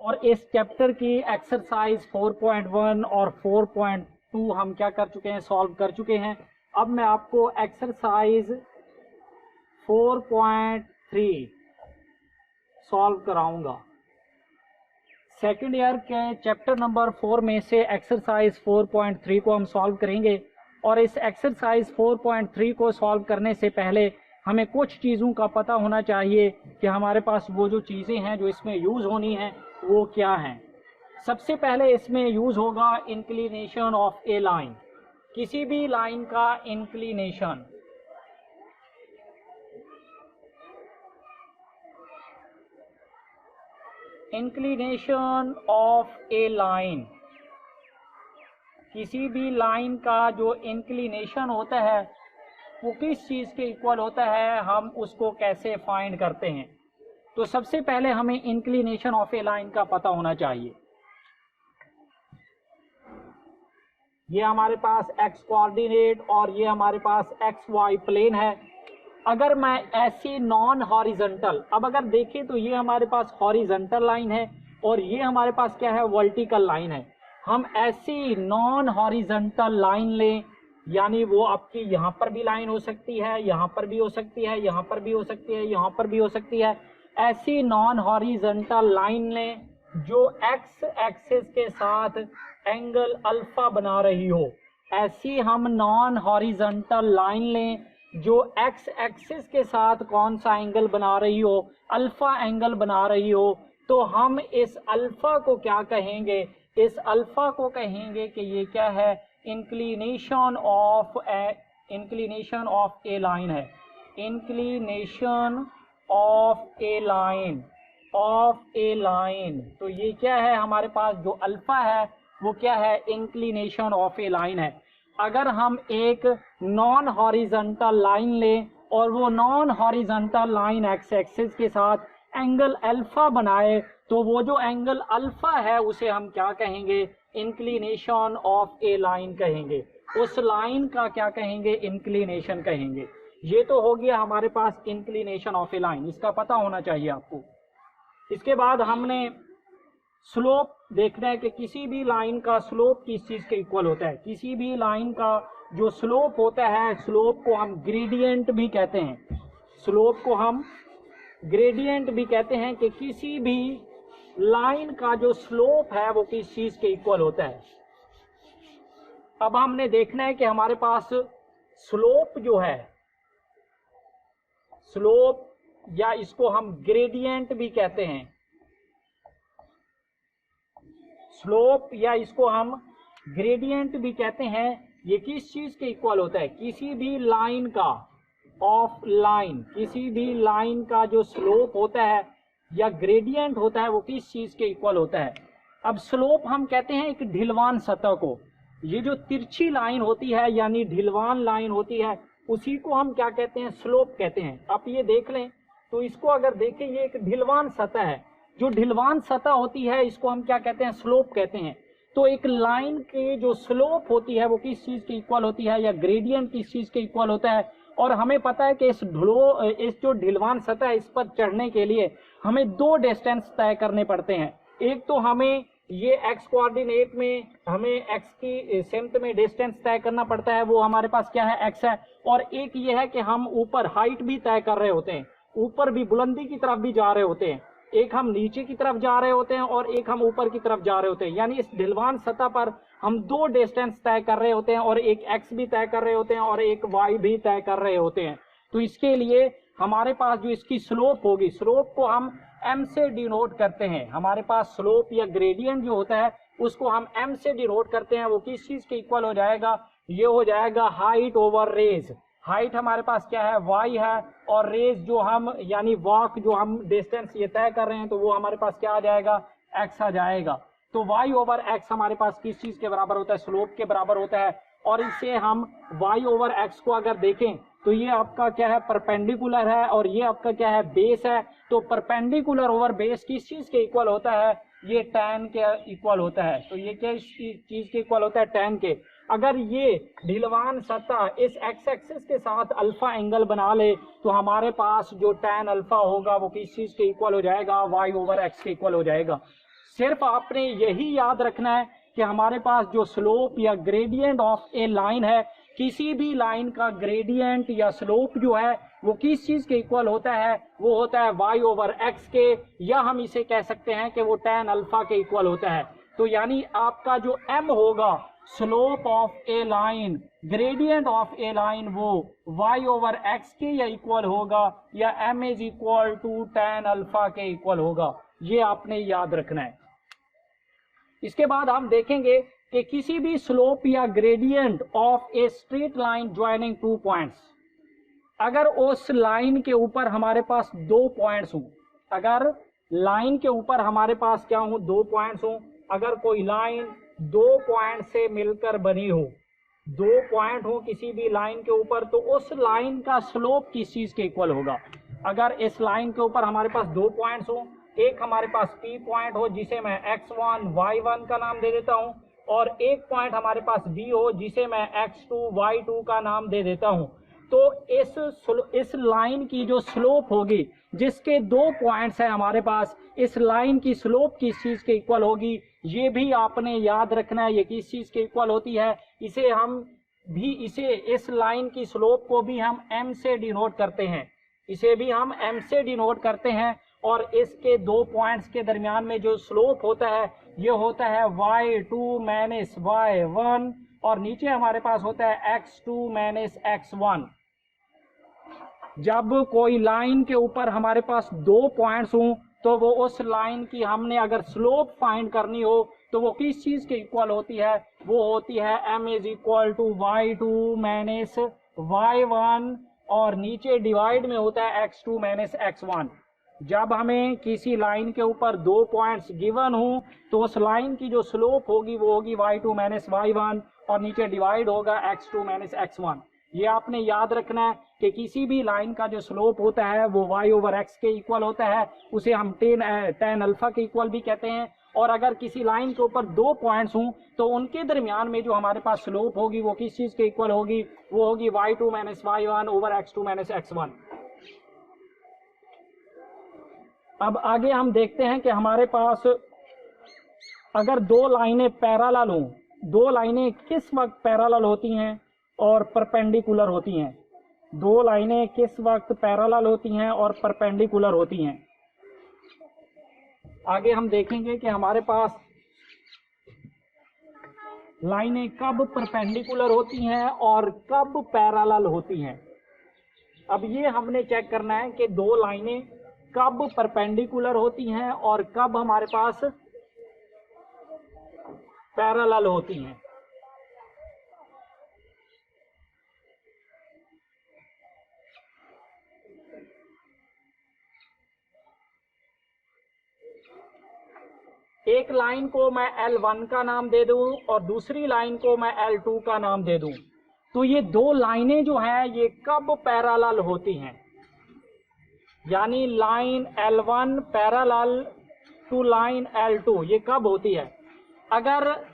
और इस चैप्टर की एक्सरसाइज 4.1 और 4.2 हम क्या कर चुके हैं, सॉल्व कर चुके हैं। अब मैं आपको एक्सरसाइज 4.3 सॉल्व कराऊंगा। सेकंड ईयर के चैप्टर नंबर 4 में से एक्सरसाइज 4.3 को हम सॉल्व करेंगे। और इस एक्सरसाइज 4.3 को सॉल्व करने से पहले हमें कुछ चीज़ों का पता होना चाहिए कि हमारे पास वो जो चीज़ें हैं जो इसमें यूज़ होनी हैं वो क्या हैं। सबसे पहले इसमें यूज़ होगा इंक्लिनेशन ऑफ ए लाइन। किसी भी लाइन का inclination, inclination of a line, किसी भी लाइन का जो इंक्लिनेशन होता है वो किस चीज़ के इक्वल होता है, हम उसको कैसे फाइंड करते हैं। तो सबसे पहले हमें इंक्लिनेशन ऑफ ए लाइन का पता होना चाहिए। ये हमारे पास एक्स कोऑर्डिनेट और ये हमारे पास एक्स वाई प्लेन है। अगर मैं ऐसी नॉन हॉरिजॉन्टल, अब अगर देखें तो ये हमारे पास हॉरिजॉन्टल लाइन है और ये हमारे पास क्या है, वर्टिकल लाइन है। हम ऐसी नॉन हॉरिजॉन्टल लाइन लें, यानी वो आपकी यहाँ पर भी लाइन हो सकती है, यहाँ पर भी हो सकती है, यहाँ पर भी हो सकती है, यहाँ पर भी हो सकती है। ऐसी नॉन हॉरिजॉन्टल लाइन लें जो एक्स एक्सिस के साथ एंगल अल्फा बना रही हो। ऐसी हम नॉन हॉरिजॉन्टल लाइन लें जो एक्स एक्सिस के साथ कौन सा एंगल बना रही हो, अल्फा एंगल बना रही हो। तो हम इस अल्फा को क्या कहेंगे, इस अल्फा को कहेंगे कि ये क्या है, इंक्लिनेशन ऑफ ए लाइन है। इंक्लिनेशन ऑफ ए लाइन, तो ये क्या है, हमारे पास जो अल्फा है वो क्या है, इंक्लिनेशन ऑफ ए लाइन है। अगर हम एक नॉन हॉरिजॉन्टल लाइन लें और वो non horizontal line x axis के साथ एंगल अल्फा बनाए, तो वो जो एंगल अल्फा है उसे हम क्या कहेंगे, इंक्लिनेशन ऑफ ए लाइन कहेंगे। उस लाइन का क्या कहेंगे, इंक्लिनेशन कहेंगे। ये तो हो गया हमारे पास इंक्लिनेशन ऑफ ए लाइन, इसका पता होना चाहिए आपको। इसके बाद हमने स्लोप देखना है कि किसी भी लाइन का स्लोप किस चीज़ के इक्वल होता है। किसी भी लाइन का जो स्लोप होता है, स्लोप को हम ग्रेडियंट भी कहते हैं। स्लोप को हम ग्रेडियंट भी कहते हैं कि किसी भी लाइन का जो स्लोप है वो किस चीज़ के इक्वल होता है। अब हमने देखना है कि हमारे पास स्लोप जो है, स्लोप या इसको हम ग्रेडियंट भी कहते हैं, स्लोप या इसको हम ग्रेडियंट भी कहते हैं, ये किस चीज के इक्वल होता है, किसी भी लाइन का ऑफ लाइन, किसी भी लाइन का जो स्लोप होता है या ग्रेडियंट होता है वो किस चीज के इक्वल होता है। अब स्लोप हम कहते हैं एक ढिलवान सतह को। ये जो तिरछी लाइन होती है यानी ढिलवान लाइन होती है उसी को हम क्या कहते हैं, स्लोप कहते हैं। आप ये देख लें तो इसको अगर देखें, ये एक ढिलवान सतह है। जो ढिलवान सतह होती है इसको हम क्या कहते हैं, स्लोप कहते हैं। तो एक लाइन के जो स्लोप होती है वो किस चीज के इक्वल होती है, या ग्रेडियंट किस चीज के इक्वल होता है। और हमें पता है कि इस जो ढिलवान सतह है इस पर चढ़ने के लिए हमें दो डिस्टेंस तय करने पड़ते हैं। एक तो हमें ये एक्स कोऑर्डिनेट में हमें एक्स की सेंथ में डिस्टेंस तय करना पड़ता है, वो हमारे पास क्या है, एक्स है। और एक ये है कि हम ऊपर हाइट भी तय कर रहे होते हैं, ऊपर भी बुलंदी की तरफ भी जा रहे होते हैं। एक हम नीचे की तरफ जा रहे होते हैं और एक हम ऊपर की तरफ जा रहे होते हैं। यानी इस ढिलवान सतह पर हम दो डिस्टेंस तय कर रहे होते हैं, और एक एक्स भी तय कर रहे होते हैं और एक वाई भी तय कर रहे होते हैं। तो इसके लिए हमारे पास जो इसकी स्लोप होगी, स्लोप को हम एम से डिनोट करते हैं। हमारे पास स्लोप या ग्रेडियंट जो होता है उसको हम एम से डिनोट करते हैं। वो किस चीज के इक्वल हो जाएगा, ये हो जाएगा हाइट ओवर रेज। हाइट हमारे पास क्या है, वाई है, और रेज जो हम यानी वॉक जो हम डिस्टेंस ये तय कर रहे हैं तो वो हमारे पास क्या आ जाएगा, एक्स आ जाएगा। तो वाई ओवर एक्स हमारे पास किस चीज के बराबर होता है, स्लोप के बराबर होता है। और इसे हम वाई ओवर एक्स को अगर देखें तो ये आपका क्या है, परपेंडिकुलर है, और ये आपका क्या है, बेस है। तो परपेंडिकुलर ओवर बेस किस चीज के इक्वल होता है, ये tan के इक्वल होता है। तो ये क्या चीज के इक्वल होता है, tan के। अगर ये ढिलवान सतह इस एक्स एक्सिस के साथ अल्फा एंगल बना ले तो हमारे पास जो tan अल्फा होगा वो किस चीज के इक्वल हो जाएगा, y ओवर x के इक्वल हो जाएगा। सिर्फ आपने यही याद रखना है कि हमारे पास जो स्लोप या ग्रेडियंट ऑफ ए लाइन है, किसी भी लाइन का ग्रेडियंट या स्लोप जो है वो किस चीज के इक्वल होता है, वो होता है y/x के, या हम इसे कह सकते हैं कि वो tan अल्फा के इक्वल होता है। तो यानी आपका जो m होगा slope of a line, gradient of a line, वो y/x के या इक्वल होगा, या m is equal to tan alpha के इक्वल होगा। ये आपने याद रखना है। इसके बाद हम देखेंगे कि किसी भी स्लोप या gradient of a straight line joining two points, अगर उस लाइन के ऊपर हमारे पास दो पॉइंट्स हों, अगर लाइन के ऊपर हमारे पास क्या हो, दो पॉइंट्स हों, अगर कोई लाइन दो पॉइंट से मिलकर बनी हो, दो पॉइंट हो किसी भी लाइन के ऊपर, तो उस लाइन का स्लोप किस चीज के इक्वल होगा। अगर इस लाइन के ऊपर हमारे पास दो पॉइंट्स हो, एक हमारे पास P पॉइंट हो जिसे मैं x1 y1 का नाम दे देता हूं, और एक पॉइंट हमारे पास B हो जिसे मैं x2 y2 का नाम दे देता हूं, तो इस लाइन की जो स्लोप होगी, जिसके दो पॉइंट्स हैं हमारे पास, इस लाइन की स्लोप किस चीज के इक्वल होगी, ये भी आपने याद रखना है। ये किस चीज के इक्वल होती है, इस लाइन की स्लोप को भी हम m से डिनोट करते हैं, इसे भी हम m से डिनोट करते हैं। और इसके दो पॉइंट्स के दरमियान में जो स्लोप होता है, ये होता है y2 माइनस y1, और नीचे हमारे पास होता है x2 माइनस x1। जब कोई लाइन के ऊपर हमारे पास दो पॉइंट्स हों, तो वो उस लाइन की हमने अगर स्लोप फाइंड करनी हो, तो वो किस चीज के इक्वल होती है, वो होती है m is equal to y2 minus y1, और नीचे डिवाइड में होता है x2 माइनस x1। जब हमें किसी लाइन के ऊपर दो पॉइंट्स गिवन हो, तो उस लाइन की जो स्लोप होगी वो होगी y2 माइनस y1, और नीचे डिवाइड होगा x2 माइनस x1। ये आपने याद रखना है कि किसी भी लाइन का जो स्लोप होता है वो y/x के इक्वल होता है, उसे हम tan अल्फा के इक्वल भी कहते हैं। और अगर किसी लाइन के ऊपर दो पॉइंट्स हों, तो उनके दरमियान में जो हमारे पास स्लोप होगी वो किस चीज के इक्वल होगी, वो होगी y2 minus y1 over x2 minus x1। अब आगे हम देखते हैं कि हमारे पास अगर दो लाइनें पैरेलल हों, दो लाइनें किस वक्त पैरेलल होती हैं और परपेंडिकुलर होती हैं, दो लाइनें किस वक्त पैरेलल होती हैं और परपेंडिकुलर होती हैं। आगे हम देखेंगे कि हमारे पास लाइनें कब परपेंडिकुलर होती हैं और कब पैरेलल होती हैं। अब ये हमने चेक करना है कि दो लाइनें कब परपेंडिकुलर होती हैं और कब हमारे पास पैरेलल होती हैं। एक लाइन को मैं L1 का नाम दे दूं और दूसरी लाइन को मैं L2 का नाम दे दूं, तो ये दो लाइनें जो हैं ये कब पैरेलल होती हैं, यानी line L1 parallel to line L2, ये कब होती है। अगर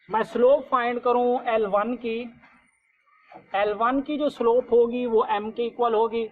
मैं स्लोप फाइंड करूं L1 की जो स्लोप होगी वो m के इक्वल होगी,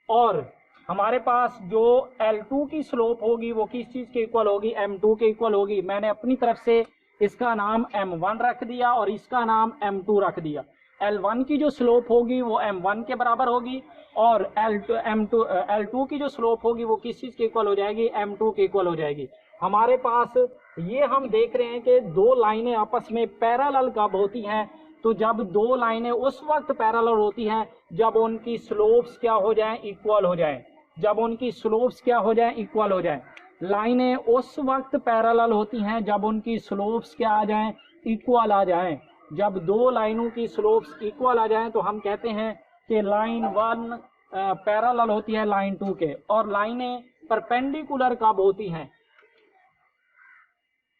और हमारे पास जो L2 की स्लोप होगी वो किस चीज के इक्वल होगी, m2 के इक्वल होगी। मैंने अपनी तरफ से इसका नाम m1 रख दिया और इसका नाम m2 रख दिया। L1 की जो स्लोप होगी वो m1 के बराबर होगी, और L2 की जो स्लोप होगी वो किस चीज के इक्वल हो जाएगी, m2 के इक्वल हो जाएगी। हमारे पास ये हम देख रहे हैं कि दो लाइनें आपस में पैरेलल कब होती हैं, तो जब दो लाइनें उस वक्त पैरेलल होती हैं जब उनकी स्लोप्स क्या हो जाएं, इक्वल हो जाएं। जब उनकी स्लोप्स क्या हो जाएं, इक्वल हो जाएं। लाइनें उस वक्त पैरेलल होती हैं जब उनकी स्लोप्स क्या आ जाएं, इक्वल आ जाएं। जब दो लाइनों की स्लोप्स इक्वल आ जाएं तो हम कहते हैं कि लाइन 1 पैरेलल होती है लाइन 2 के। और लाइनें परपेंडिकुलर कब होती हैं,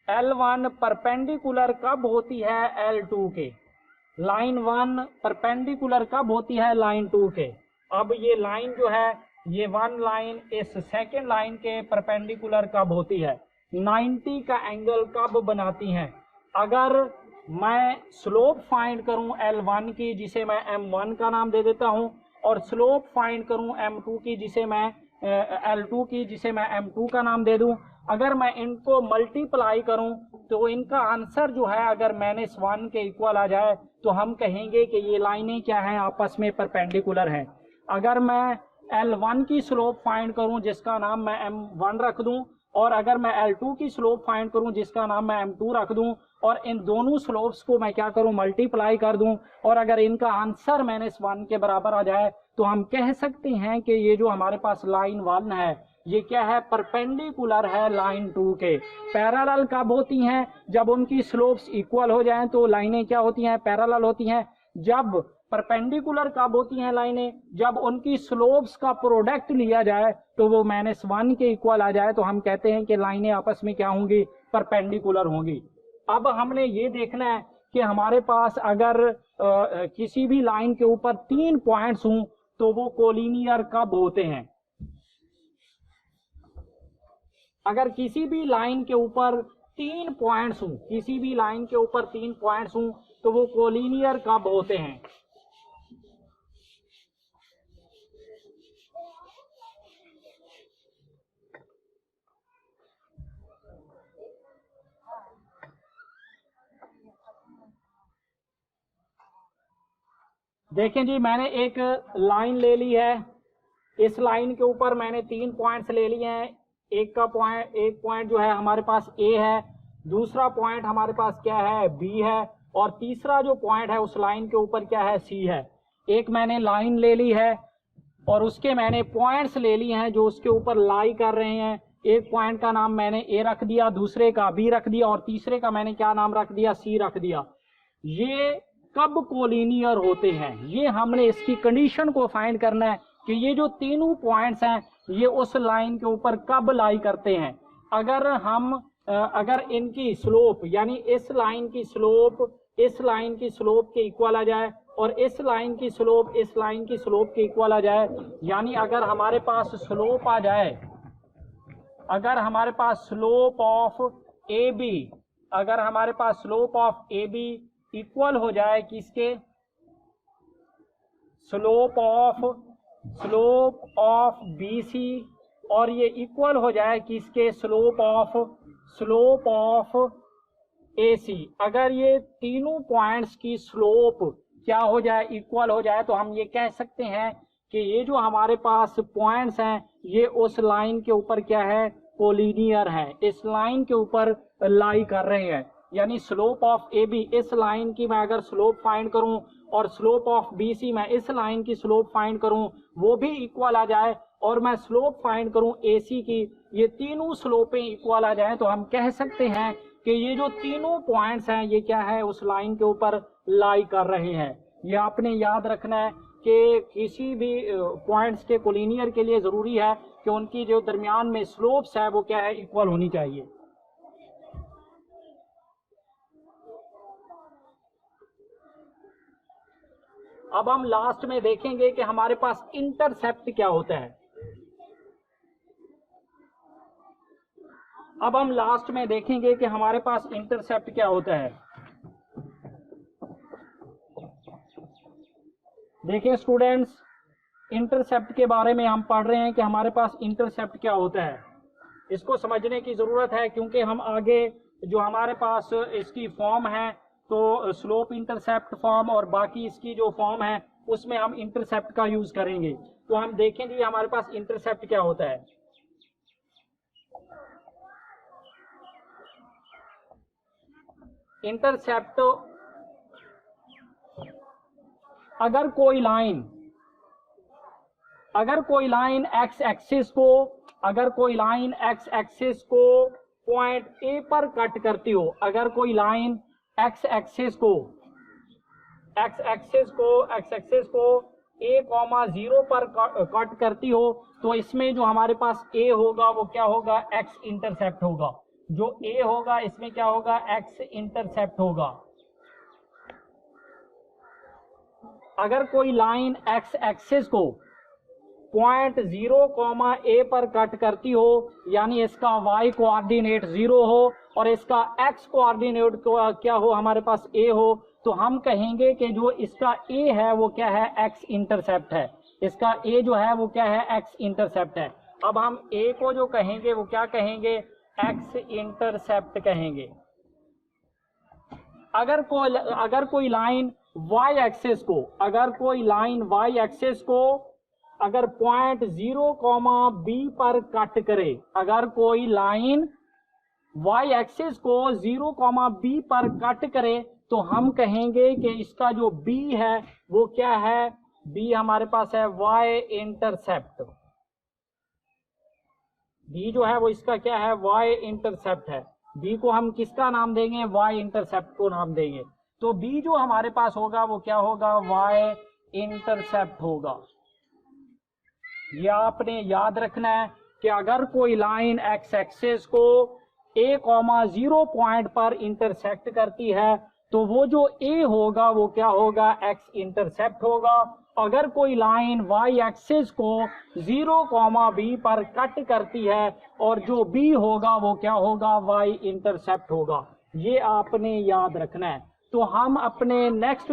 L1 परपेंडिकुलर कब होती है L2 के, लाइन 1 परपेंडिकुलर कब होती है लाइन 2 के। अब ये लाइन जो है, ये वन लाइन इस सेकेंड लाइन के परपेंडिकुलर कब होती है, 90 का एंगल कब बनाती हैं। अगर मैं स्लोप फाइंड करूं L1 की जिसे मैं M1 का नाम दे देता हूं, और स्लोप फाइंड करूं M2 की जिसे मैं L2 की जिसे मैं M2 का नाम दे दूं, अगर मैं इनको मल्टीप्लाई करूं तो इनका आंसर जो है अगर -1 के इक्वल आ जाए तो हम कहेंगे कि ये लाइनें क्या हैं, आपस में परपेंडिकुलर हैं। अगर मैं L1 की स्लोप फाइंड करूं जिसका नाम मैं M1 रख दूं, और अगर मैं L2 की स्लोप फाइंड करूं जिसका नाम मैं M2 रख दूं, और इन दोनों स्लोप्स को मैं क्या करूं, मल्टीप्लाई कर दूं, और अगर इनका आंसर -1 के बराबर आ जाए तो हम कह सकते हैं कि ये जो हमारे पास लाइन 1 है ये क्या है, परपेंडिकुलर है लाइन 2 के। पैरेलल कब होती हैं, जब उनकी स्लोप्स इक्वल हो जाएं तो लाइनें क्या होती हैं, पैरेलल होती हैं। जब परपेंडिकुलर कब होती हैं लाइनें, जब उनकी स्लोप्स का प्रोडक्ट लिया जाए तो वो -1 के इक्वल आ जाए तो हम कहते हैं कि लाइनें आपस में क्या होंगी, परपेंडिकुलर होंगी। अब हमने ये देखना है कि हमारे पास अगर किसी भी लाइन के ऊपर 3 पॉइंट्स हों तो वो कोलिनियर कब होते हैं। अगर किसी भी लाइन के ऊपर 3 पॉइंट्स हों, किसी भी लाइन के ऊपर 3 पॉइंट्स हों तो वो कोलिनियर कब होते हैं। देखें जी, मैंने एक लाइन ले ली है, इस लाइन के ऊपर मैंने 3 पॉइंट्स ले लिए हैं। एक पॉइंट जो है हमारे पास A है, दूसरा पॉइंट हमारे पास क्या है, B है, और तीसरा जो पॉइंट है उस लाइन के ऊपर क्या है, C है। एक मैंने लाइन ले ली है और उसके मैंने पॉइंट्स ले लिए हैं जो उसके ऊपर लाई कर रहे हैं। एक पॉइंट का नाम मैंने A रख दिया, दूसरे का B रख दिया, और तीसरे का मैंने क्या नाम रख दिया, C रख दिया। ये कब कोलिनियर होते हैं, ये हमने इसकी कंडीशन को फाइंड करना है कि ये जो तीनों पॉइंट्स हैं ये उस लाइन के ऊपर कब लाई करते हैं। अगर इनकी स्लोप यानी इस लाइन की स्लोप के इक्वल आ जाए और इस लाइन की स्लोप के इक्वल आ जाए, यानी अगर हमारे पास स्लोप आ जाए, अगर हमारे पास slope of A B equal हो जाए किसके, स्लोप ऑफ BC, और ये इक्वल हो जाए किसके, स्लोप ऑफ AC। अगर ये तीनों पॉइंट्स की स्लोप क्या हो जाए, इक्वल हो जाए, तो हम ये कह सकते हैं कि ये जो हमारे पास पॉइंट्स हैं ये उस लाइन के ऊपर क्या है, कोलिनियर है, इस लाइन के ऊपर लाई कर रहे हैं। यानी स्लोप ऑफ AB, इस लाइन की मैं अगर स्लोप फाइंड करूं और स्लोप ऑफ BC मैं इस लाइन की स्लोप फाइंड करूं, वो भी इक्वल आ जाए, और मैं स्लोप फाइंड करूं AC की, ये तीनों स्लोपें इक्वल आ जाए, तो हम कह सकते हैं कि ये जो तीनों पॉइंट्स हैं ये क्या है, उस लाइन के ऊपर लाई कर रहे हैं। ये आपने याद रखना है कि किसी भी पॉइंट्स के कोलिनियर के लिए जरूरी है कि उनकी जो दरमियान में स्लोप्स है वो क्या है, इक्वल होनी चाहिए। अब हम लास्ट में देखेंगे कि हमारे पास इंटरसेप्ट क्या होता है। अब हम लास्ट में देखेंगे कि हमारे पास इंटरसेप्ट क्या होता है। देखिए स्टूडेंट्स, इंटरसेप्ट के बारे में हम पढ़ रहे हैं कि हमारे पास इंटरसेप्ट क्या होता है। इसको समझने की जरूरत है क्योंकि हम आगे जो हमारे पास इसकी फॉर्म है, तो स्लोप इंटरसेप्ट फॉर्म और बाकी इसकी जो फॉर्म है उसमें हम इंटरसेप्ट का यूज करेंगे। तो हम देखेंगे हमारे पास इंटरसेप्ट क्या होता है। इंटरसेप्ट, अगर कोई लाइन एक्स एक्सिस को पॉइंट ए पर कट करती हो, अगर कोई लाइन एक्स एक्सिस को A,0 पर कट करती हो, तो इसमें जो हमारे पास A होगा वो क्या होगा, एक्स इंटरसेप्ट होगा। जो A होगा इसमें क्या होगा, एक्स इंटरसेप्ट होगा। अगर कोई लाइन एक्स एक्सिस को पॉइंट 0, A पर कट करती हो, यानी इसका y कोऑर्डिनेट 0 हो और इसका x कोऑर्डिनेट क्या हो, हमारे पास A हो, तो हम कहेंगे कि जो इसका A है वो क्या है, x इंटरसेप्ट है। इसका A जो है वो क्या है, x इंटरसेप्ट है। अब हम A को जो कहेंगे वो क्या कहेंगे एक्स इंटरसेप्ट कहेंगे। अगर कोई लाइन वाई एक्सेस को, अगर पॉइंट 0, बी पर कट करे, अगर कोई लाइन वाई एक्सेस को 0, बी पर कट करे, तो हम कहेंगे कि इसका जो बी है वो क्या है, बी हमारे पास है वाई इंटरसेप्ट। बी जो है वो इसका क्या है, वाई इंटरसेप्ट है। बी को हम किसका नाम देंगे, वाई इंटरसेप्ट को नाम देंगे। तो बी जो हमारे पास होगा वो क्या होगा, वाई इंटरसेप्ट होगा। ये आपने याद रखना है कि अगर कोई लाइन एक्स एक्सेस को a,0 पॉइंट पर इंटरसेक्ट करती है, तो वो जो a होगा वो क्या होगा, एक्स इंटरसेप्ट होगा। अगर कोई लाइन y एक्सिस को 0, b पर कट करती है, और जो b होगा वो क्या होगा, y इंटरसेप्ट होगा। ये आपने याद रखना है। तो हम अपने नेक्स्ट